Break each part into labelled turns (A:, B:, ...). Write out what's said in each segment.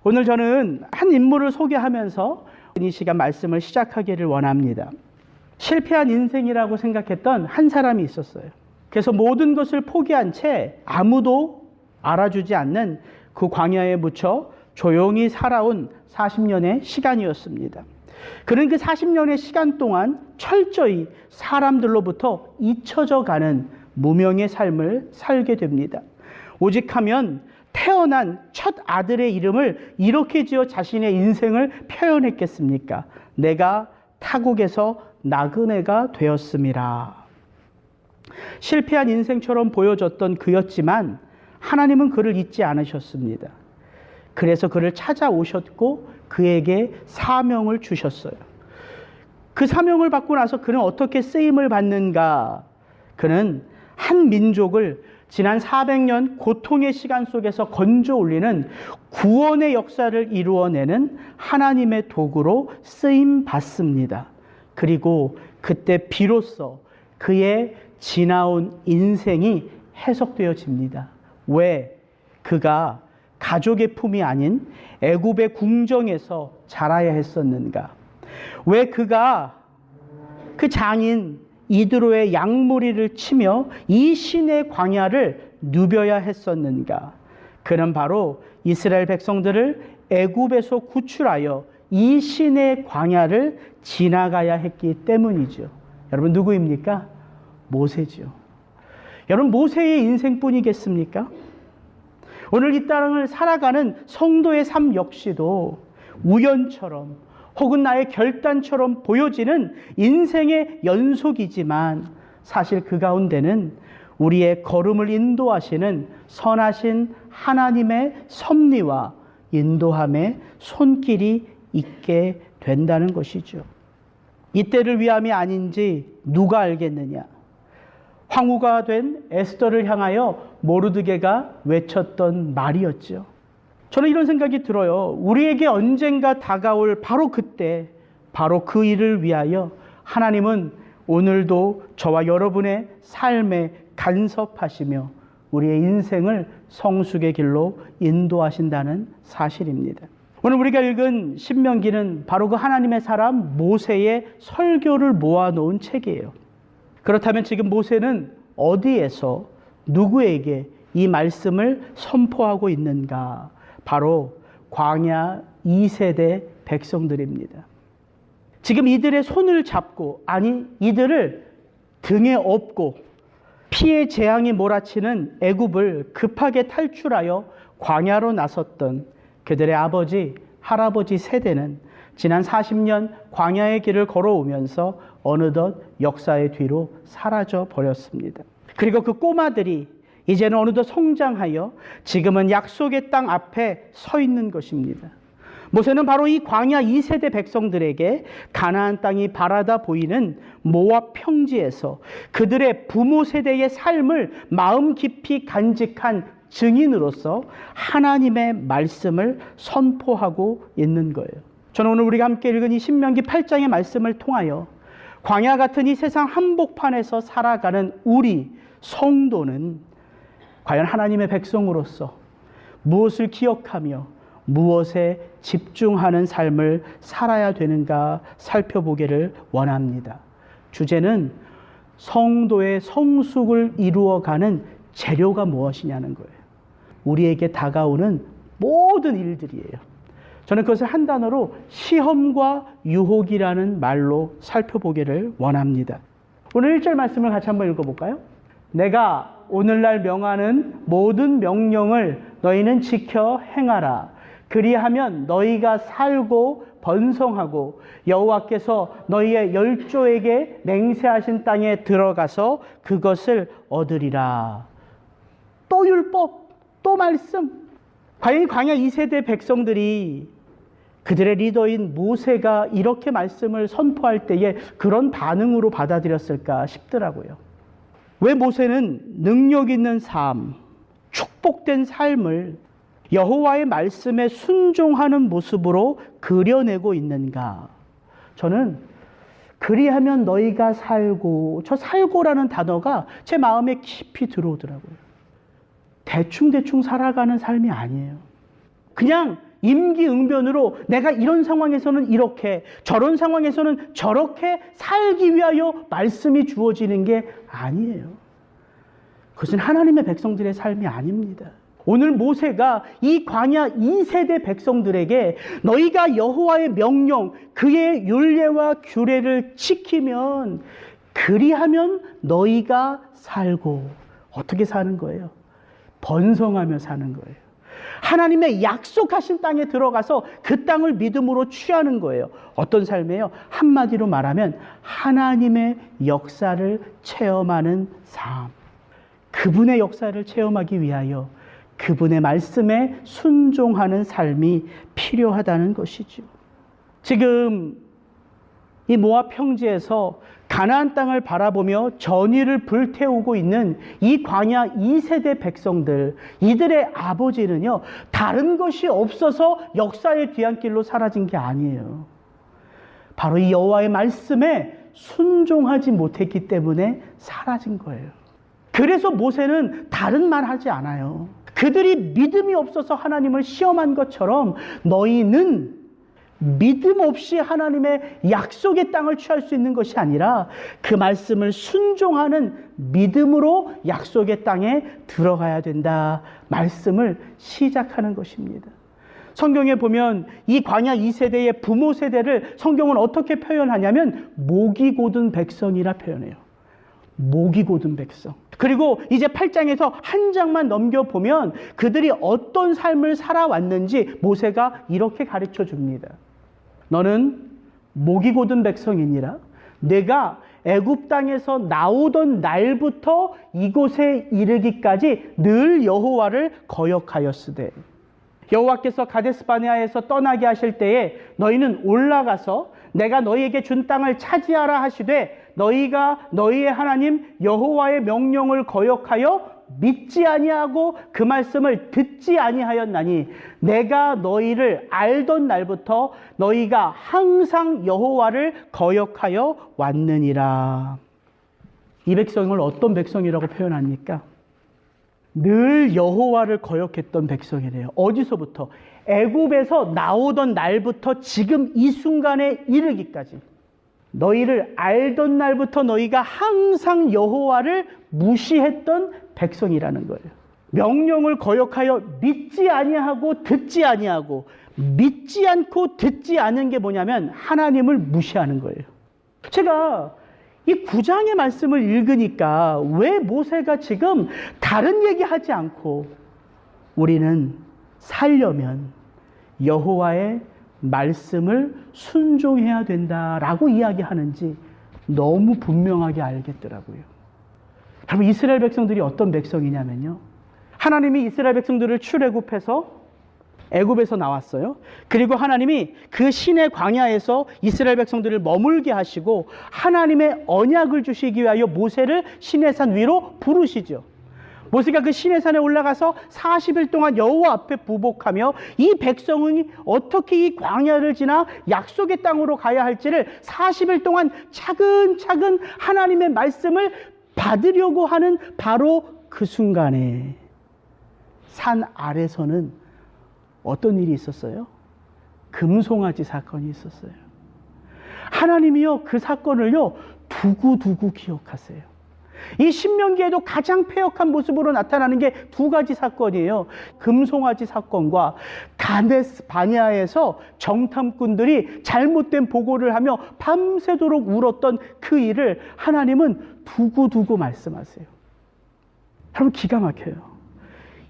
A: 오늘 저는 한 인물을 소개하면서 이 시간 말씀을 시작하기를 원합니다. 실패한 인생이라고 생각했던 한 사람이 있었어요. 그래서 모든 것을 포기한 채 아무도 알아주지 않는 그 광야에 묻혀 조용히 살아온 40년의 시간이었습니다. 그는 그 40년의 시간 동안 철저히 사람들로부터 잊혀져 가는 무명의 삶을 살게 됩니다. 오직하면 태어난 첫 아들의 이름을 이렇게 지어 자신의 인생을 표현했겠습니까? 내가 타국에서 나그네가 되었음이라. 실패한 인생처럼 보여졌던 그였지만 하나님은 그를 잊지 않으셨습니다. 그래서 그를 찾아오셨고 그에게 사명을 주셨어요. 그 사명을 받고 나서 그는 어떻게 쓰임을 받는가? 그는 한 민족을 지난 400년 고통의 시간 속에서 건져 올리는 구원의 역사를 이루어내는 하나님의 도구로 쓰임 받습니다. 그리고 그때 비로소 그의 지나온 인생이 해석되어집니다. 왜? 그가 가족의 품이 아닌 애굽의 궁정에서 자라야 했었는가? 왜 그가 그 장인 이드로의 양무리를 치며 이 신의 광야를 누벼야 했었는가? 그는 바로 이스라엘 백성들을 애굽에서 구출하여 이 신의 광야를 지나가야 했기 때문이죠. 여러분 누구입니까? 모세죠. 여러분 모세의 인생뿐이겠습니까? 오늘 이 땅을 살아가는 성도의 삶 역시도 우연처럼 혹은 나의 결단처럼 보여지는 인생의 연속이지만 사실 그 가운데는 우리의 걸음을 인도하시는 선하신 하나님의 섭리와 인도함의 손길이 있게 된다는 것이죠. 이때를 위함이 아닌지 누가 알겠느냐? 황후가 된 에스더를 향하여 모르드게가 외쳤던 말이었죠. 저는 이런 생각이 들어요. 우리에게 언젠가 다가올 바로 그때, 바로 그 일을 위하여 하나님은 오늘도 저와 여러분의 삶에 간섭하시며 우리의 인생을 성숙의 길로 인도하신다는 사실입니다. 오늘 우리가 읽은 신명기는 바로 그 하나님의 사람 모세의 설교를 모아놓은 책이에요. 그렇다면 지금 모세는 어디에서 누구에게 이 말씀을 선포하고 있는가? 바로 광야 2세대 백성들입니다. 지금 이들의 손을 잡고, 아니 이들을 등에 업고 피의 재앙이 몰아치는 애굽을 급하게 탈출하여 광야로 나섰던 그들의 아버지, 할아버지 세대는 지난 40년 광야의 길을 걸어오면서 어느덧 역사의 뒤로 사라져 버렸습니다. 그리고 그 꼬마들이 이제는 어느덧 성장하여 지금은 약속의 땅 앞에 서 있는 것입니다. 모세는 바로 이 광야 2세대 백성들에게 가나안 땅이 바라다 보이는 모압 평지에서 그들의 부모 세대의 삶을 마음 깊이 간직한 증인으로서 하나님의 말씀을 선포하고 있는 거예요. 저는 오늘 우리가 함께 읽은 이 신명기 8장의 말씀을 통하여 광야 같은 이 세상 한복판에서 살아가는 우리 성도는 과연 하나님의 백성으로서 무엇을 기억하며 무엇에 집중하는 삶을 살아야 되는가 살펴보기를 원합니다. 주제는 성도의 성숙을 이루어가는 재료가 무엇이냐는 거예요. 우리에게 다가오는 모든 일들이에요. 저는 그것을 한 단어로 시험과 유혹이라는 말로 살펴보기를 원합니다. 오늘 1절 말씀을 같이 한번 읽어볼까요? 내가 오늘날 명하는 모든 명령을 너희는 지켜 행하라. 그리하면 너희가 살고 번성하고 여호와께서 너희의 열조에게 맹세하신 땅에 들어가서 그것을 얻으리라. 또 율법, 또 말씀. 과연 광야 2세대 백성들이 그들의 리더인 모세가 이렇게 말씀을 선포할 때에 그런 반응으로 받아들였을까 싶더라고요. 왜 모세는 능력 있는 삶, 축복된 삶을 여호와의 말씀에 순종하는 모습으로 그려내고 있는가? 저는 그리하면 너희가 살고, 저 살고라는 단어가 제 마음에 깊이 들어오더라고요. 대충대충 살아가는 삶이 아니에요. 그냥 임기응변으로 내가 이런 상황에서는 이렇게, 저런 상황에서는 저렇게 살기 위하여 말씀이 주어지는 게 아니에요. 그것은 하나님의 백성들의 삶이 아닙니다. 오늘 모세가 이 광야 2세대 백성들에게 너희가 여호와의 명령, 그의 율례와 규례를 지키면, 그리하면 너희가 살고, 어떻게 사는 거예요? 번성하며 사는 거예요. 하나님의 약속하신 땅에 들어가서 그 땅을 믿음으로 취하는 거예요. 어떤 삶이에요? 한마디로 말하면 하나님의 역사를 체험하는 삶. 그분의 역사를 체험하기 위하여 그분의 말씀에 순종하는 삶이 필요하다는 것이죠. 지금 이 모압 평지에서 가나안 땅을 바라보며 전의를 불태우고 있는 이 광야 2세대 백성들, 이들의 아버지는요, 다른 것이 없어서 역사의 뒤안길로 사라진 게 아니에요. 바로 이 여호와의 말씀에 순종하지 못했기 때문에 사라진 거예요. 그래서 모세는 다른 말 하지 않아요. 그들이 믿음이 없어서 하나님을 시험한 것처럼 너희는 믿음 없이 하나님의 약속의 땅을 취할 수 있는 것이 아니라 그 말씀을 순종하는 믿음으로 약속의 땅에 들어가야 된다. 말씀을 시작하는 것입니다. 성경에 보면 이 광야 2세대의 부모 세대를 성경은 어떻게 표현하냐면 목이 곧은 백성이라 표현해요. 목이 곧은 백성. 그리고 이제 8장에서 한 장만 넘겨보면 그들이 어떤 삶을 살아왔는지 모세가 이렇게 가르쳐 줍니다. 너는 목이 곧은 백성이니라. 내가 애굽 땅에서 나오던 날부터 이곳에 이르기까지 늘 여호와를 거역하였으되 여호와께서 가데스 바네아에서 떠나게 하실 때에 너희는 올라가서 내가 너희에게 준 땅을 차지하라 하시되 너희가 너희의 하나님 여호와의 명령을 거역하여 믿지 아니하고 그 말씀을 듣지 아니하였나니 내가 너희를 알던 날부터 너희가 항상 여호와를 거역하여 왔느니라. 이 백성을 어떤 백성이라고 표현합니까? 늘 여호와를 거역했던 백성이래요. 어디서부터? 애굽에서 나오던 날부터 지금 이 순간에 이르기까지. 너희를 알던 날부터 너희가 항상 여호와를 무시했던 백성이라는 거예요. 명령을 거역하여 믿지 아니하고 듣지 아니하고, 믿지 않고 듣지 않은 게 뭐냐면 하나님을 무시하는 거예요. 제가 이 9장의 말씀을 읽으니까 왜 모세가 지금 다른 얘기하지 않고 우리는 살려면 여호와의 말씀을 순종해야 된다라고 이야기하는지 너무 분명하게 알겠더라고요. 여러분, 이스라엘 백성들이 어떤 백성이냐면요, 하나님이 이스라엘 백성들을 출애굽해서 애굽에서 나왔어요. 그리고 하나님이 그 시내 광야에서 이스라엘 백성들을 머물게 하시고 하나님의 언약을 주시기 위하여 모세를 시내산 위로 부르시죠. 모세가 그 시내산에 올라가서 40일 동안 여호와 앞에 부복하며 이 백성이 어떻게 이 광야를 지나 약속의 땅으로 가야 할지를 40일 동안 차근차근 하나님의 말씀을 받으려고 하는 바로 그 순간에 산 아래서는 어떤 일이 있었어요? 금송아지 사건이 있었어요. 하나님이요, 그 사건을요 두고두고 기억하세요. 이 신명기에도 가장 패역한 모습으로 나타나는 게 두 가지 사건이에요. 금송아지 사건과 가데스 바네아에서 정탐꾼들이 잘못된 보고를 하며 밤새도록 울었던 그 일을 하나님은 두고두고 말씀하세요. 여러분, 기가 막혀요.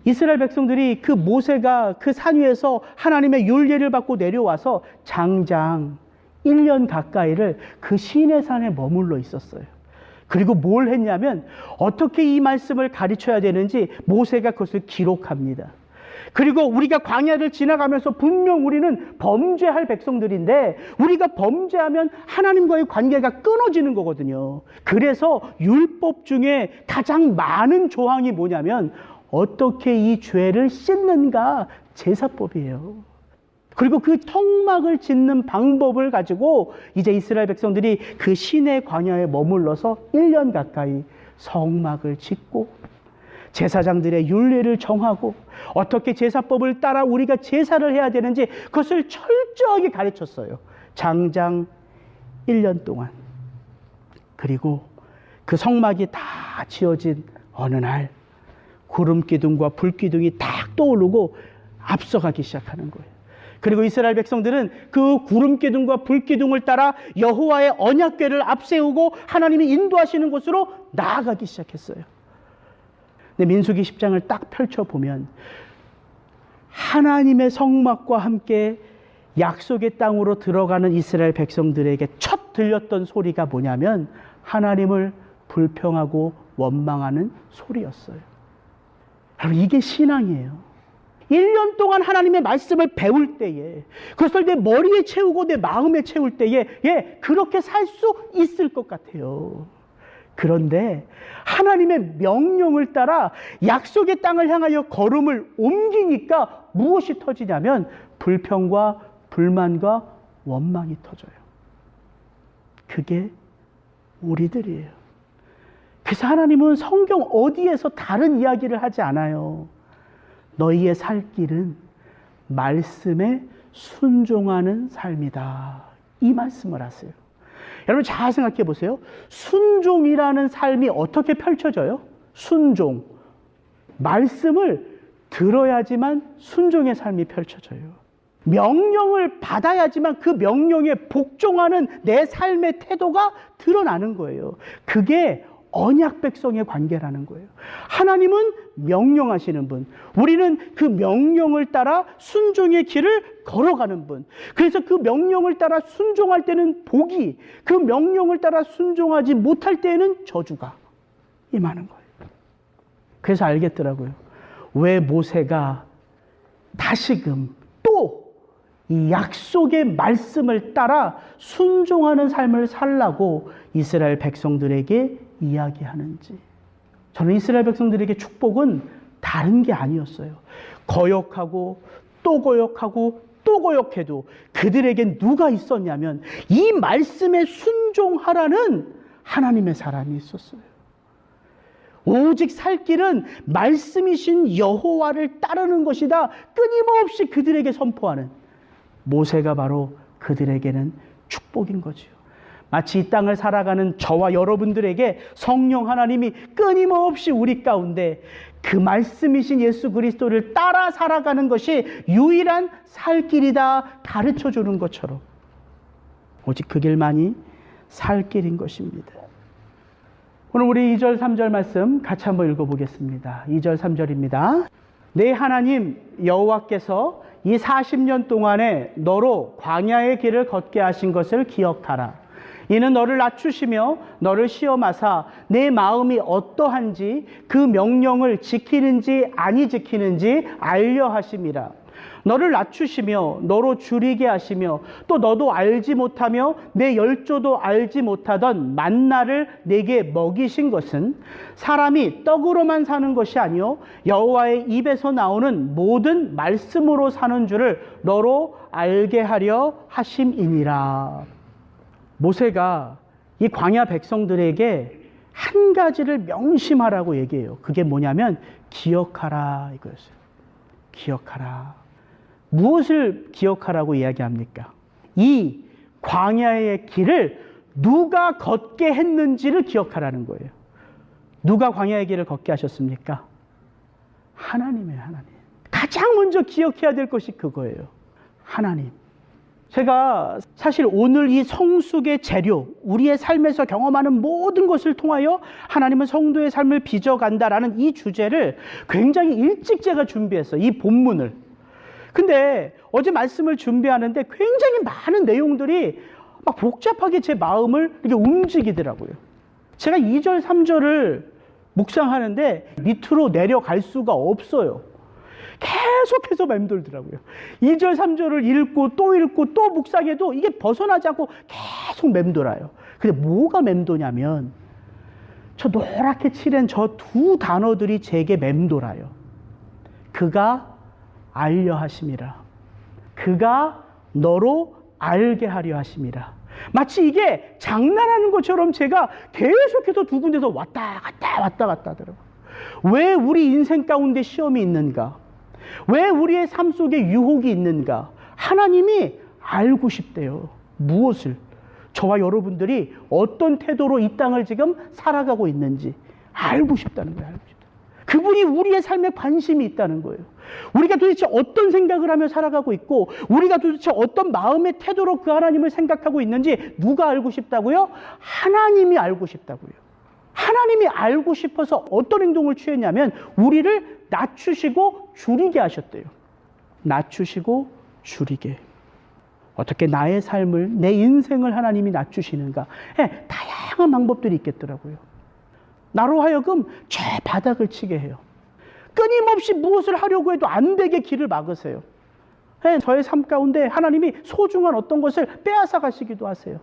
A: 이스라엘 백성들이 그 모세가 그 산 위에서 하나님의 율례를 받고 내려와서 장장 1년 가까이를 그 시내산에 머물러 있었어요. 그리고 뭘 했냐면 어떻게 이 말씀을 가르쳐야 되는지 모세가 그것을 기록합니다. 그리고 우리가 광야를 지나가면서 분명 우리는 범죄할 백성들인데 우리가 범죄하면 하나님과의 관계가 끊어지는 거거든요. 그래서 율법 중에 가장 많은 조항이 뭐냐면 어떻게 이 죄를 씻는가, 제사법이에요. 그리고 그 성막을 짓는 방법을 가지고 이제 이스라엘 백성들이 그 시내 광야에 머물러서 1년 가까이 성막을 짓고 제사장들의 율례를 정하고 어떻게 제사법을 따라 우리가 제사를 해야 되는지 그것을 철저하게 가르쳤어요. 장장 1년 동안. 그리고 그 성막이 다 지어진 어느 날 구름기둥과 불기둥이 딱 떠오르고 앞서가기 시작하는 거예요. 그리고 이스라엘 백성들은 그 구름기둥과 불기둥을 따라 여호와의 언약궤를 앞세우고 하나님이 인도하시는 곳으로 나아가기 시작했어요. 근데 민수기 10장을 딱 펼쳐보면 하나님의 성막과 함께 약속의 땅으로 들어가는 이스라엘 백성들에게 첫 들렸던 소리가 뭐냐면 하나님을 불평하고 원망하는 소리였어요. 여러분, 이게 신앙이에요. 1년 동안 하나님의 말씀을 배울 때에 그것을 내 머리에 채우고 내 마음에 채울 때에 그렇게 살 수 있을 것 같아요. 그런데 하나님의 명령을 따라 약속의 땅을 향하여 걸음을 옮기니까 무엇이 터지냐면 불평과 불만과 원망이 터져요. 그게 우리들이에요. 그래서 하나님은 성경 어디에서 다른 이야기를 하지 않아요. 너희의 살 길은 말씀에 순종하는 삶이다. 이 말씀을 하세요. 여러분 잘 생각해 보세요. 순종이라는 삶이 어떻게 펼쳐져요? 순종. 말씀을 들어야지만 순종의 삶이 펼쳐져요. 명령을 받아야지만 그 명령에 복종하는 내 삶의 태도가 드러나는 거예요. 그게 언약 백성의 관계라는 거예요. 하나님은 명령하시는 분, 우리는 그 명령을 따라 순종의 길을 걸어가는 분. 그래서 그 명령을 따라 순종할 때는 복이, 그 명령을 따라 순종하지 못할 때에는 저주가 임하는 거예요. 그래서 알겠더라고요. 왜 모세가 다시금 또 이 약속의 말씀을 따라 순종하는 삶을 살라고 이스라엘 백성들에게 이야기하는지. 저는 이스라엘 백성들에게 축복은 다른 게 아니었어요. 거역하고 또 거역하고 또 거역해도 그들에겐 누가 있었냐면 이 말씀에 순종하라는 하나님의 사람이 있었어요. 오직 살 길은 말씀이신 여호와를 따르는 것이다. 끊임없이 그들에게 선포하는 모세가 바로 그들에게는 축복인 거지요. 마치 이 땅을 살아가는 저와 여러분들에게 성령 하나님이 끊임없이 우리 가운데 그 말씀이신 예수 그리스도를 따라 살아가는 것이 유일한 살 길이다 가르쳐 주는 것처럼 오직 그 길만이 살 길인 것입니다. 오늘 우리 2절 3절 말씀 같이 한번 읽어보겠습니다. 2절 3절입니다. 내 하나님 여호와께서 이 40년 동안에 너로 광야의 길을 걷게 하신 것을 기억하라. 이는 너를 낮추시며 너를 시험하사 내 마음이 어떠한지 그 명령을 지키는지 아니 지키는지 알려 하심이라. 너를 낮추시며 너로 줄이게 하시며 또 너도 알지 못하며 내 열조도 알지 못하던 만나를 내게 먹이신 것은 사람이 떡으로만 사는 것이 아니요 여호와의 입에서 나오는 모든 말씀으로 사는 줄을 너로 알게 하려 하심이니라. 모세가 이 광야 백성들에게 한 가지를 명심하라고 얘기해요. 그게 뭐냐면 기억하라 이거였어요. 기억하라. 무엇을 기억하라고 이야기합니까? 이 광야의 길을 누가 걷게 했는지를 기억하라는 거예요. 누가 광야의 길을 걷게 하셨습니까? 하나님이에요. 하나님. 가장 먼저 기억해야 될 것이 그거예요. 하나님. 제가 사실 오늘 이 성숙의 재료, 우리의 삶에서 경험하는 모든 것을 통하여 하나님은 성도의 삶을 빚어간다라는 이 주제를 굉장히 일찍 제가 준비했어요. 이 본문을. 근데 어제 말씀을 준비하는데 굉장히 많은 내용들이 막 복잡하게 제 마음을 이렇게 움직이더라고요. 제가 2절, 3절을 묵상하는데 밑으로 내려갈 수가 없어요. 계속해서 맴돌더라고요. 2절, 3절을 읽고 또 묵상해도 이게 벗어나지 않고 계속 맴돌아요. 근데 뭐가 맴도냐면 저 노랗게 칠한 저 두 단어들이 제게 맴돌아요. 그가 알려 하심이라. 그가 너로 알게 하려 하심이라. 마치 이게 장난하는 것처럼 제가 계속해서 두 군데서 왔다 갔다 하더라고요. 왜 우리 인생 가운데 시험이 있는가? 왜 우리의 삶 속에 유혹이 있는가? 하나님이 알고 싶대요. 무엇을? 저와 여러분들이 어떤 태도로 이 땅을 지금 살아가고 있는지 알고 싶다는 거예요. 알고 싶다. 그분이 우리의 삶에 관심이 있다는 거예요. 우리가 도대체 어떤 생각을 하며 살아가고 있고 우리가 도대체 어떤 마음의 태도로 그 하나님을 생각하고 있는지 누가 알고 싶다고요? 하나님이 알고 싶다고요. 하나님이 알고 싶어서 어떤 행동을 취했냐면 우리를 낮추시고 줄이게 하셨대요. 낮추시고 줄이게. 어떻게 나의 삶을, 내 인생을 하나님이 낮추시는가? 다양한 방법들이 있겠더라고요. 나로 하여금 저 바닥을 치게 해요. 끊임없이 무엇을 하려고 해도 안 되게 길을 막으세요. 저의 삶 가운데 하나님이 소중한 어떤 것을 빼앗아 가시기도 하세요.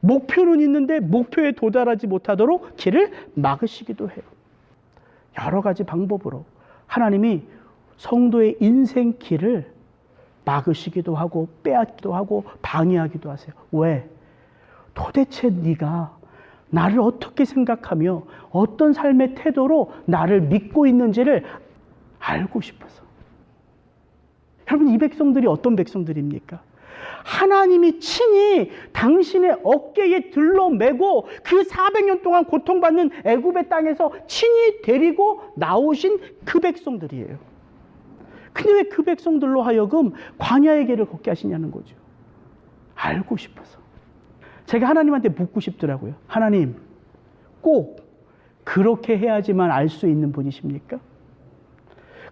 A: 목표는 있는데 목표에 도달하지 못하도록 길을 막으시기도 해요. 여러 가지 방법으로 하나님이 성도의 인생 길을 막으시기도 하고 빼앗기도 하고 방해하기도 하세요. 왜? 도대체 네가 나를 어떻게 생각하며 어떤 삶의 태도로 나를 믿고 있는지를 알고 싶어서. 여러분, 이 백성들이 어떤 백성들입니까? 하나님이 친히 당신의 어깨에 들러매고 그 400년 동안 고통받는 애굽의 땅에서 친히 데리고 나오신 그 백성들이에요. 근데 왜 그 백성들로 하여금 광야의 길을 걷게 하시냐는 거죠. 알고 싶어서. 제가 하나님한테 묻고 싶더라고요. 하나님, 꼭 그렇게 해야지만 알 수 있는 분이십니까?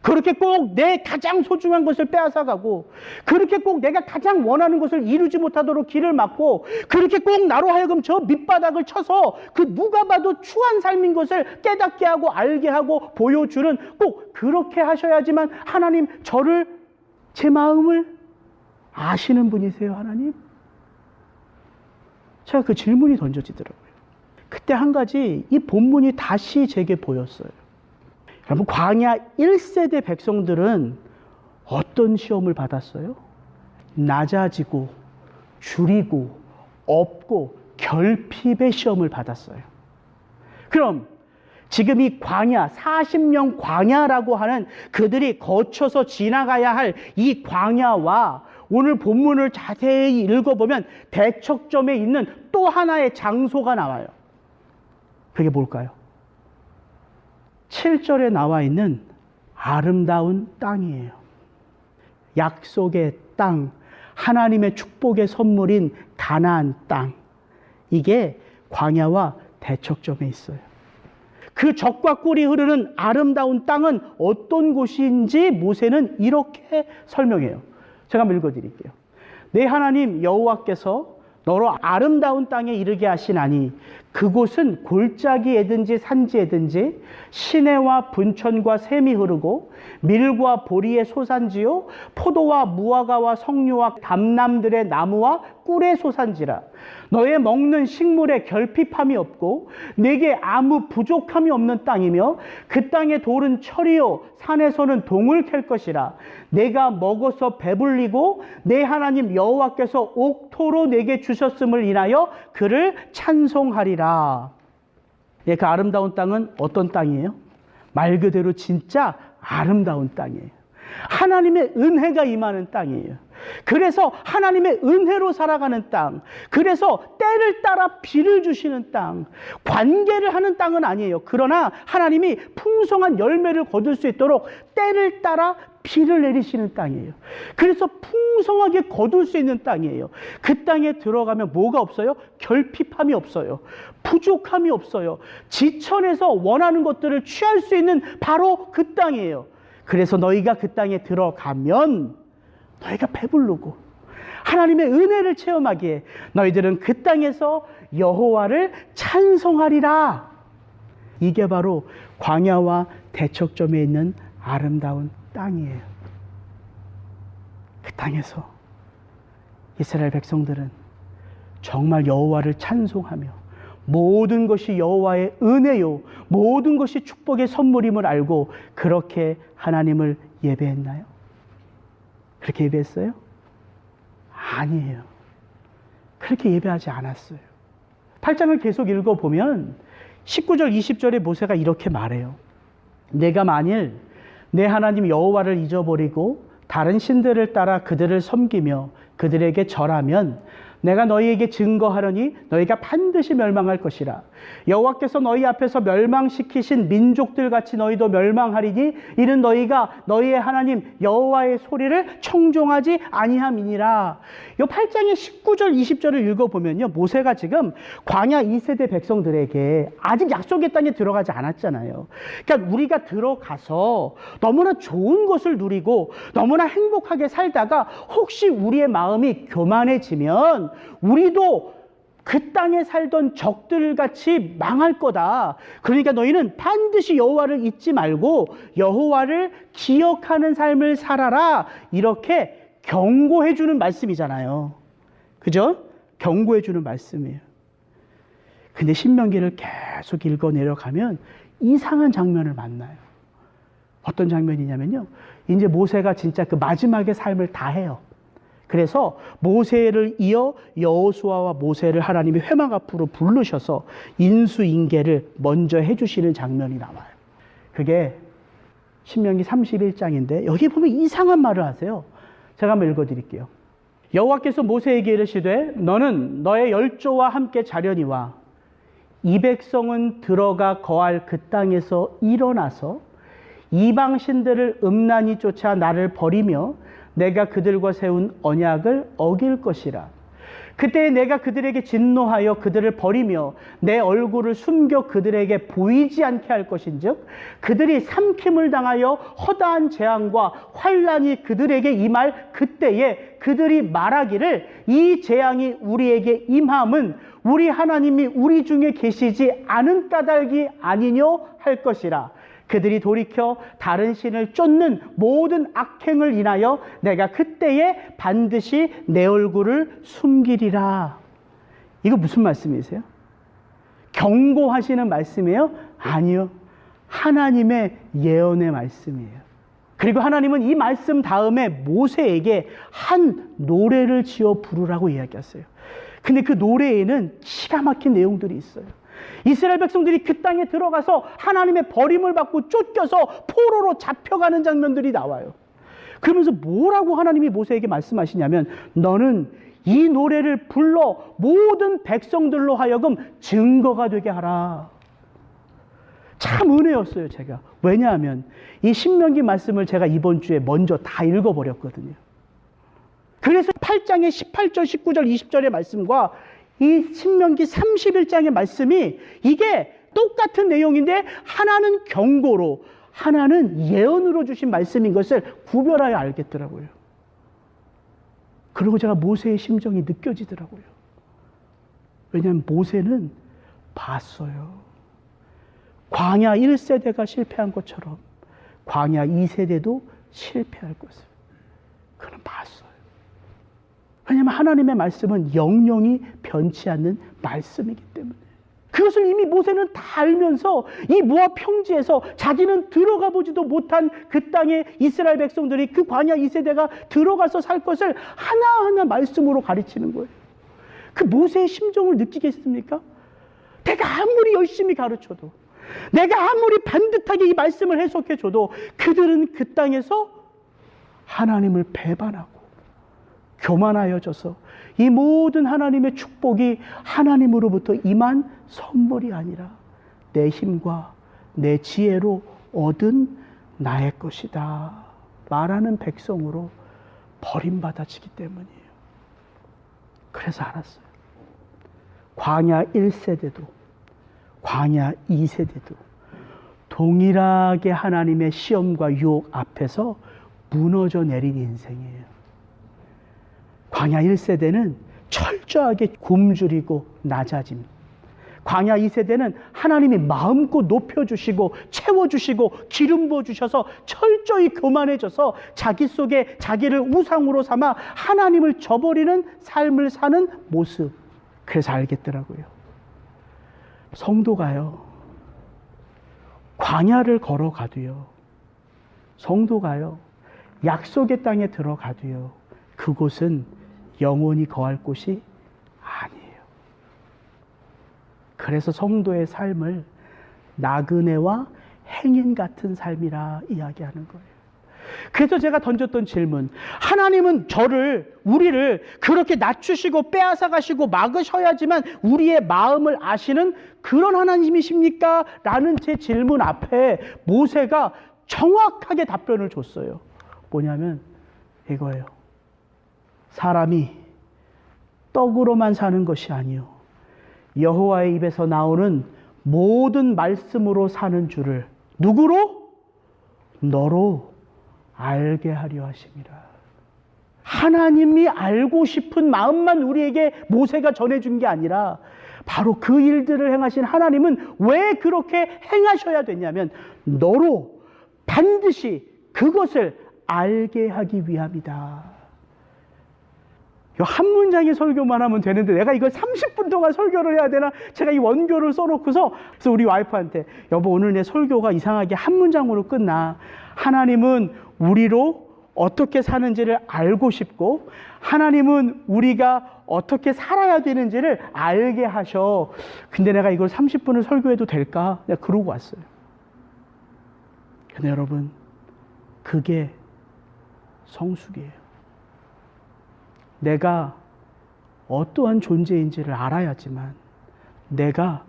A: 그렇게 꼭 내 가장 소중한 것을 빼앗아가고, 그렇게 꼭 내가 가장 원하는 것을 이루지 못하도록 길을 막고, 그렇게 꼭 나로 하여금 저 밑바닥을 쳐서 그 누가 봐도 추한 삶인 것을 깨닫게 하고 알게 하고 보여주는, 꼭 그렇게 하셔야지만 하나님, 저를, 제 마음을 아시는 분이세요, 하나님? 제가 그 질문이 던져지더라고요. 그때 한 가지 이 본문이 다시 제게 보였어요. 여러분, 광야 1세대 백성들은 어떤 시험을 받았어요? 낮아지고 줄이고 없고 결핍의 시험을 받았어요. 그럼 지금 이 광야, 40년 광야라고 하는 그들이 거쳐서 지나가야 할 이 광야와 오늘 본문을 자세히 읽어보면 대척점에 있는 또 하나의 장소가 나와요. 그게 뭘까요? 7절에 나와 있는 아름다운 땅이에요. 약속의 땅, 하나님의 축복의 선물인 가나안 땅. 이게 광야와 대척점에 있어요. 그 젖과 꿀이 흐르는 아름다운 땅은 어떤 곳인지 모세는 이렇게 설명해요. 제가 한번 읽어드릴게요. 내 하나님 여호와께서 너로 아름다운 땅에 이르게 하시나니 그곳은 골짜기에든지 산지에든지 시내와 분천과 샘이 흐르고 밀과 보리의 소산지요 포도와 무화과와 석류와 감람들의 나무와 꿀의 소산지라. 너의 먹는 식물에 결핍함이 없고 내게 아무 부족함이 없는 땅이며 그 땅의 돌은 철이요 산에서는 동을 캘 것이라. 내가 먹어서 배불리고 내 하나님 여호와께서 옥토로 내게 주셨음을 인하여 그를 찬송하리라. 예, 그 아름다운 땅은 어떤 땅이에요? 말 그대로 진짜 아름다운 땅이에요. 하나님의 은혜가 임하는 땅이에요. 그래서 하나님의 은혜로 살아가는 땅, 그래서 때를 따라 비를 주시는 땅, 관계를 하는 땅은 아니에요. 그러나 하나님이 풍성한 열매를 거둘 수 있도록 때를 따라 비를 내리시는 땅이에요. 그래서 풍성하게 거둘 수 있는 땅이에요. 그 땅에 들어가면 뭐가 없어요? 결핍함이 없어요. 부족함이 없어요. 지천에서 원하는 것들을 취할 수 있는 바로 그 땅이에요. 그래서 너희가 그 땅에 들어가면 너희가 배부르고 하나님의 은혜를 체험하기에 너희들은 그 땅에서 여호와를 찬송하리라. 이게 바로 광야와 대척점에 있는 아름다운 땅이에요. 그 땅에서 이스라엘 백성들은 정말 여호와를 찬송하며 모든 것이 여호와의 은혜요, 모든 것이 축복의 선물임을 알고 그렇게 하나님을 예배했나요? 그렇게 예배했어요? 아니에요. 그렇게 예배하지 않았어요. 8장을 계속 읽어보면 19절, 20절에 모세가 이렇게 말해요. 내가 만일 내 하나님 여호와를 잊어버리고 다른 신들을 따라 그들을 섬기며 그들에게 절하면 내가 너희에게 증거하려니 너희가 반드시 멸망할 것이라. 여호와께서 너희 앞에서 멸망시키신 민족들 같이 너희도 멸망하리니 이는 너희가 너희의 하나님 여호와의 소리를 청종하지 아니함이니라. 이 8장의 19절 20절을 읽어보면요, 모세가 지금 광야 2세대 백성들에게 아직 약속의 땅에 들어가지 않았잖아요. 그러니까 우리가 들어가서 너무나 좋은 것을 누리고 너무나 행복하게 살다가 혹시 우리의 마음이 교만해지면 우리도 그 땅에 살던 적들같이 망할 거다. 그러니까 너희는 반드시 여호와를 잊지 말고 여호와를 기억하는 삶을 살아라. 이렇게 경고해 주는 말씀이잖아요. 그죠? 경고해 주는 말씀이에요. 근데 신명기를 계속 읽어 내려가면 이상한 장면을 만나요. 어떤 장면이냐면요, 이제 모세가 진짜 그 마지막의 삶을 다 해요. 그래서 모세를 이어 여호수아와 모세를 하나님이 회막 앞으로 부르셔서 인수인계를 먼저 해주시는 장면이 나와요. 그게 신명기 31장인데 여기 보면 이상한 말을 하세요. 제가 한번 읽어드릴게요. 여호와께서 모세에게 이르시되 너는 너의 열조와 함께 자려니와 이 백성은 들어가 거할 그 땅에서 일어나서 이방 신들을 음란히 쫓아 나를 버리며 내가 그들과 세운 언약을 어길 것이라. 그때 내가 그들에게 진노하여 그들을 버리며 내 얼굴을 숨겨 그들에게 보이지 않게 할 것인즉 그들이 삼킴을 당하여 허다한 재앙과 환난이 그들에게 임할 그때에 그들이 말하기를 이 재앙이 우리에게 임함은 우리 하나님이 우리 중에 계시지 않은 까닭이 아니뇨 할 것이라. 그들이 돌이켜 다른 신을 쫓는 모든 악행을 인하여 내가 그때에 반드시 내 얼굴을 숨기리라. 이거 무슨 말씀이세요? 경고하시는 말씀이에요? 아니요. 하나님의 예언의 말씀이에요. 그리고 하나님은 이 말씀 다음에 모세에게 한 노래를 지어 부르라고 이야기했어요. 근데 그 노래에는 기가 막힌 내용들이 있어요. 이스라엘 백성들이 그 땅에 들어가서 하나님의 버림을 받고 쫓겨서 포로로 잡혀가는 장면들이 나와요. 그러면서 뭐라고 하나님이 모세에게 말씀하시냐면 너는 이 노래를 불러 모든 백성들로 하여금 증거가 되게 하라. 참 은혜였어요, 제가. 왜냐하면 이 신명기 말씀을 제가 이번 주에 먼저 다 읽어버렸거든요. 그래서 8장의 18절, 19절, 20절의 말씀과 이 신명기 31장의 말씀이 이게 똑같은 내용인데 하나는 경고로 하나는 예언으로 주신 말씀인 것을 구별하여 알겠더라고요. 그리고 제가 모세의 심정이 느껴지더라고요. 왜냐하면 모세는 봤어요. 광야 1세대가 실패한 것처럼 광야 2세대도 실패할 것을 그는 봤어요. 왜냐하면 하나님의 말씀은 영영이 변치 않는 말씀이기 때문에. 그것을 이미 모세는 다 알면서 이 모압 평지에서 자기는 들어가 보지도 못한 그 땅에 이스라엘 백성들이 그 광야 2세대가 들어가서 살 것을 하나하나 말씀으로 가르치는 거예요. 그 모세의 심정을 느끼겠습니까? 내가 아무리 열심히 가르쳐도, 내가 아무리 반듯하게 이 말씀을 해석해줘도 그들은 그 땅에서 하나님을 배반하고 교만하여져서 이 모든 하나님의 축복이 하나님으로부터 임한 선물이 아니라 내 힘과 내 지혜로 얻은 나의 것이다 말하는 백성으로 버림받아지기 때문이에요. 그래서 알았어요. 광야 1세대도 광야 2세대도 동일하게 하나님의 시험과 유혹 앞에서 무너져 내린 인생이에요. 광야 1세대는 철저하게 굶주리고 낮아짐. 광야 2세대는 하나님이 마음껏 높여주시고 채워주시고 기름 부어주셔서 철저히 교만해져서 자기 속에 자기를 우상으로 삼아 하나님을 저버리는 삶을 사는 모습. 그래서 알겠더라고요. 성도가요, 광야를 걸어가도요, 성도가요, 약속의 땅에 들어가도요, 그곳은 영원히 거할 곳이 아니에요. 그래서 성도의 삶을 나그네와 행인 같은 삶이라 이야기하는 거예요. 그래서 제가 던졌던 질문, 하나님은 우리를 그렇게 낮추시고 빼앗아 가시고 막으셔야지만 우리의 마음을 아시는 그런 하나님이십니까? 라는 제 질문 앞에 모세가 정확하게 답변을 줬어요. 뭐냐면 이거예요. 사람이 떡으로만 사는 것이 아니요 여호와의 입에서 나오는 모든 말씀으로 사는 줄을 누구로? 너로 알게 하려 하심이라. 하나님이 알고 싶은 마음만 우리에게 모세가 전해준 게 아니라 바로 그 일들을 행하신 하나님은 왜 그렇게 행하셔야 됐냐면 너로 반드시 그것을 알게 하기 위함이다. 한 문장의 설교만 하면 되는데 내가 이걸 30분 동안 설교를 해야 되나? 제가 이 원교를 써놓고서 그래서 우리 와이프한테 여보 오늘 내 설교가 이상하게 한 문장으로 끝나. 하나님은 우리로 어떻게 사는지를 알고 싶고 하나님은 우리가 어떻게 살아야 되는지를 알게 하셔. 근데 내가 이걸 30분을 설교해도 될까? 내가 그러고 왔어요. 근데 여러분 그게 성숙이에요. 내가 어떠한 존재인지를 알아야지만 내가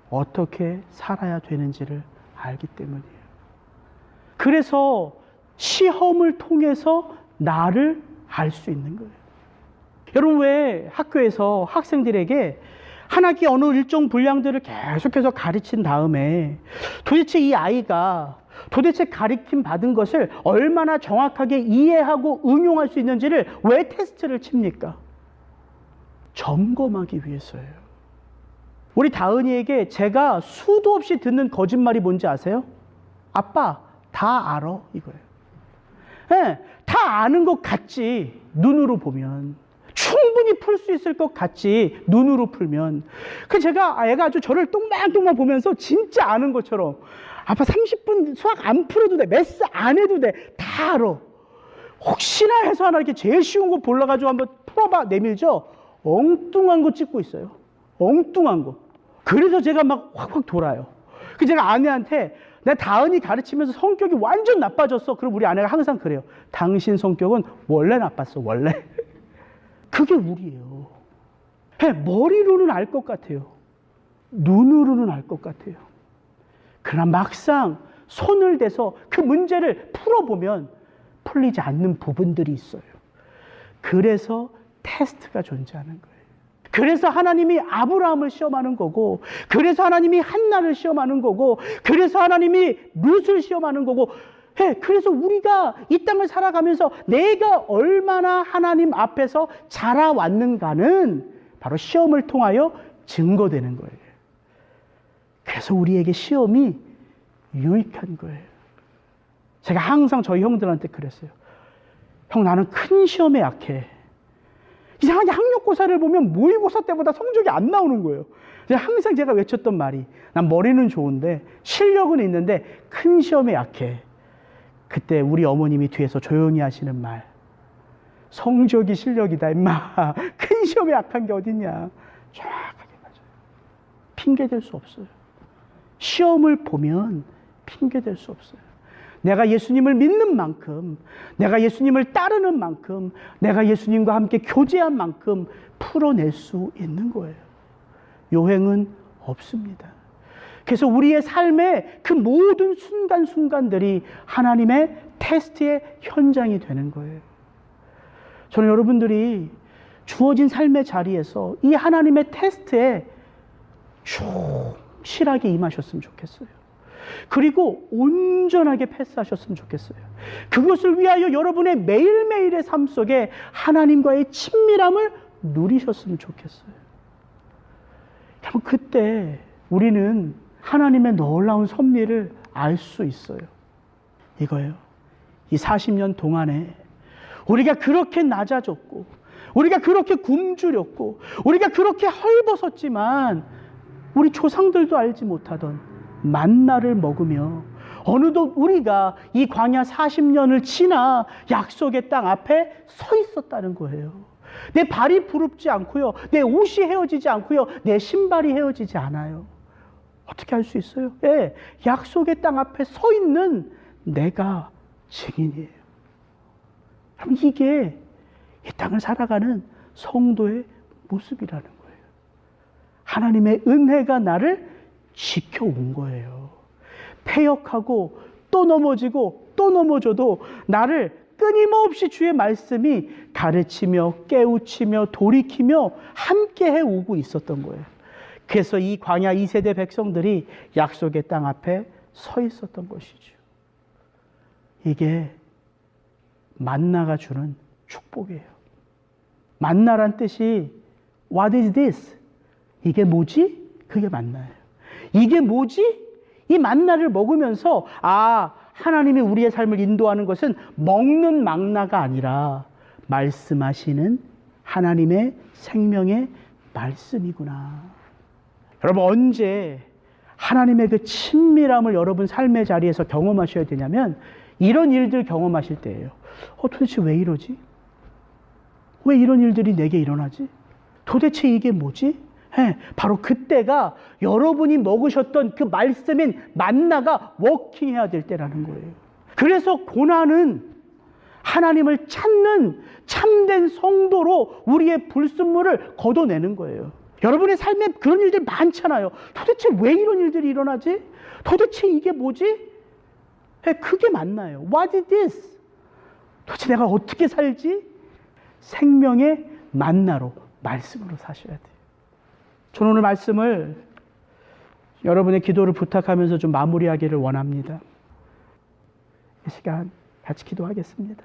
A: 어떻게 살아야 되는지를 알기 때문이에요. 그래서 시험을 통해서 나를 알 수 있는 거예요. 여러분 왜 학교에서 학생들에게 한 학기 어느 일정 분량들을 계속해서 가르친 다음에 도대체 이 아이가 도대체 가르침 받은 것을 얼마나 정확하게 이해하고 응용할 수 있는지를 왜 테스트를 칩니까? 점검하기 위해서예요. 우리 다은이에게 제가 수도 없이 듣는 거짓말이 뭔지 아세요? 아빠 다 알아 이거예요. 네, 다 아는 것 같지 눈으로 보면. 충분히 풀 수 있을 것 같지 눈으로 풀면. 그 제가 애가 아주 저를 똥망똥망 보면서 진짜 아는 것처럼 아빠 30분 수학 안 풀어도 돼. 매스 안 해도 돼. 다 알아. 혹시나 해서 하나 이렇게 제일 쉬운 거 골라가지고 한번 풀어봐 내밀죠. 엉뚱한 거 찍고 있어요. 엉뚱한 거. 그래서 제가 막 확확 돌아요. 그 제가 아내한테 내 다은이 가르치면서 성격이 완전 나빠졌어. 그럼 우리 아내가 항상 그래요. 당신 성격은 원래 나빴어. 원래. 그게 우리예요. 머리로는 알 것 같아요. 눈으로는 알 것 같아요. 그러나 막상 손을 대서 그 문제를 풀어보면 풀리지 않는 부분들이 있어요. 그래서 테스트가 존재하는 거예요. 그래서 하나님이 아브라함을 시험하는 거고, 그래서 하나님이 한나를 시험하는 거고, 그래서 하나님이 룻을 시험하는 거고, 그래서 우리가 이 땅을 살아가면서 내가 얼마나 하나님 앞에서 자라왔는가는 바로 시험을 통하여 증거되는 거예요. 그래서 우리에게 시험이 유익한 거예요. 제가 항상 저희 형들한테 그랬어요. 형 나는 큰 시험에 약해. 이상하게 학력고사를 보면 모의고사 때보다 성적이 안 나오는 거예요. 항상 제가 외쳤던 말이 난 머리는 좋은데 실력은 있는데 큰 시험에 약해. 그때 우리 어머님이 뒤에서 조용히 하시는 말. 성적이 실력이다 임마. 큰 시험에 약한 게 어딨냐. 정확하게 맞아요. 핑계댈 수 없어요. 시험을 보면 핑계댈 수 없어요. 내가 예수님을 믿는 만큼, 내가 예수님을 따르는 만큼, 내가 예수님과 함께 교제한 만큼 풀어낼 수 있는 거예요. 요행은 없습니다. 그래서 우리의 삶의 그 모든 순간순간들이 하나님의 테스트의 현장이 되는 거예요. 저는 여러분들이 주어진 삶의 자리에서 이 하나님의 테스트에 충실하게 임하셨으면 좋겠어요. 그리고 온전하게 패스하셨으면 좋겠어요. 그것을 위하여 여러분의 매일매일의 삶 속에 하나님과의 친밀함을 누리셨으면 좋겠어요. 여러분 그때 우리는 하나님의 놀라운 섭리를 알 수 있어요. 이거예요. 이 40년 동안에 우리가 그렇게 낮아졌고 우리가 그렇게 굶주렸고 우리가 그렇게 헐벗었지만 우리 조상들도 알지 못하던 만나를 먹으며 어느덧 우리가 이 광야 40년을 지나 약속의 땅 앞에 서 있었다는 거예요. 내 발이 부릅지 않고요. 내 옷이 헤어지지 않고요. 내 신발이 헤어지지 않아요. 어떻게 할 수 있어요? 예, 약속의 땅 앞에 서 있는 내가 증인이에요. 그럼 이게 이 땅을 살아가는 성도의 모습이라는 거예요. 하나님의 은혜가 나를 지켜온 거예요. 패역하고 또 넘어지고 또 넘어져도 나를 끊임없이 주의 말씀이 가르치며 깨우치며 돌이키며 함께 해오고 있었던 거예요. 그래서 이 광야 2세대 백성들이 약속의 땅 앞에 서 있었던 것이죠. 이게 만나가 주는 축복이에요. 만나란 뜻이 What is this? 이게 뭐지? 그게 만나예요. 이게 뭐지? 이 만나를 먹으면서 하나님이 우리의 삶을 인도하는 것은 먹는 만나가 아니라 말씀하시는 하나님의 생명의 말씀이구나. 여러분, 언제 하나님의 그 친밀함을 여러분 삶의 자리에서 경험하셔야 되냐면 이런 일들 경험하실 때예요. 도대체 왜 이러지? 왜 이런 일들이 내게 일어나지? 도대체 이게 뭐지? 바로 그때가 여러분이 먹으셨던 그 말씀인 만나가 워킹해야 될 때라는 거예요. 그래서 고난은 하나님을 찾는 참된 성도로 우리의 불순물을 걷어내는 거예요. 여러분의 삶에 그런 일들 많잖아요. 도대체 왜 이런 일들이 일어나지? 도대체 이게 뭐지? 그게 만나요. What is this? 도대체 내가 어떻게 살지? 생명의 만나로, 말씀으로 사셔야 돼요. 저는 오늘 말씀을 여러분의 기도를 부탁하면서 좀 마무리하기를 원합니다. 이 시간 같이 기도하겠습니다.